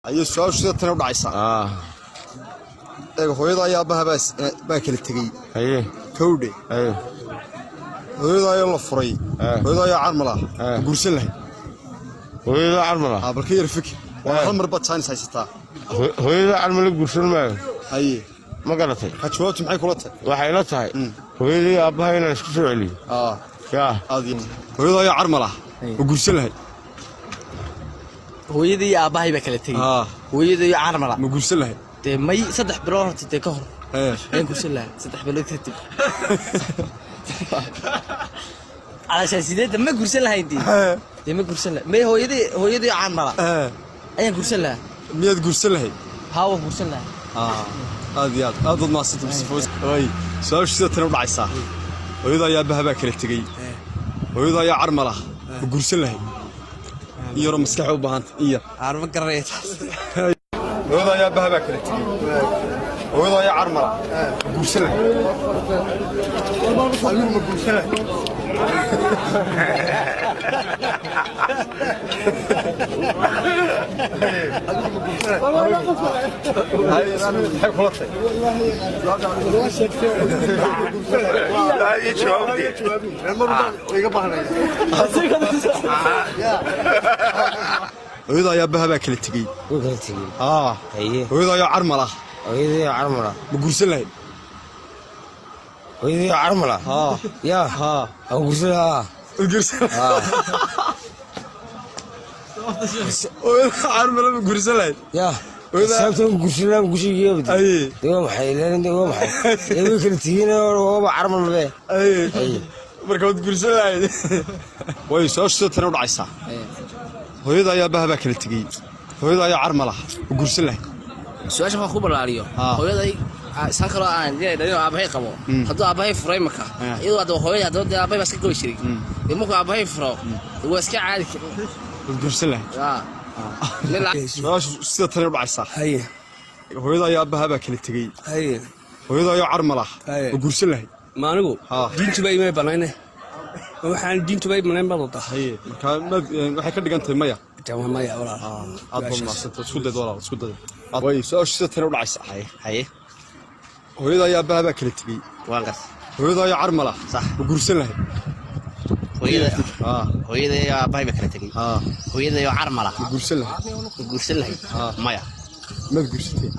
أيه السؤال شو تنا وضع عيسى إيه هو يضع يا أبها بس باكل التقي ايه كودي ايه هو يضع يلا فري هو يضع يا عرملة قرص له هويدا عرملة بالكير الفكر وأنا مرة بتشان سايستا هويدا عرملة قرص الماء أيه ما قالتي كشوات معي كلته waxay la tahay hooyadii aabahay inaan isku soo celiyo هذه هو يضع يا عرملة وقرص له hooyadii aabahay ba kala tagay hooyadii carmala ma gursan lahayd may 3 bilood horta ka hor aan gursan lahayd 3 bilood kadib علشان سيدات ما gursan lahayd ma gursan lahayd may hooyadii carmala ayaan gursan lahayd miyaad gursan lahayd haa waan gursan lahayd هذه هذا ما صدق بس وي سؤال شو تنا وضع عيسى ويضع يا أبها باكل التقي ويضع يا عرملة وقرصن له يرى مسكحه وبهانت إيه عارف قريت ويضع يا أبها باكل التقي ويضع يا عرملة وقرصن له وقرصن له هاي أنا بحب خلطة لا يشوفني ويضع يا أبها باكل التقي ويضع يا عرملة hooyadii carmala بقرصن له hooyadii carmala yaa aan gursadaa القرصن عرملة بقرصن له yaa sababta gursadaa gushigeeyo deewa maxay leeyahay deewa maxay deewa kala tigina oo carmal be markaad gursan lahayd way soo shitana u dhacaysaa hooyada ayaa bahaba kala tigay hooyada ayaa carmala u gursan lahayd su'aasha ma ku balaariyo hooyaday san kala aan dhalin aabahay qabo haduu aabahay furay marka iyadoo hadda hooyada hadda aabahay bas ka goy jiray markuu aabahay furo waa iska caadi u gursan lahayd soo shitana u dhacaysaa hooyada ayaa bahaba kala tigay hooyada ayaa carmala u gursan lahayd maanigu diintu bay imay banaynay waxaan diintu bay banayn baad tahay marka waxay ka dhigan tahay maya maya walaal aad baan maasanta isku day walaal isku day way soo shitana u dhacaysaa hooyada ayaa bahaba kala tigay waan gas hooyada ayaa carmala sax u gursan lahayd hooyada ayaa aabahay ba kala tagay hooyada ayaa carmala u gursan lahayd maya ma gursatay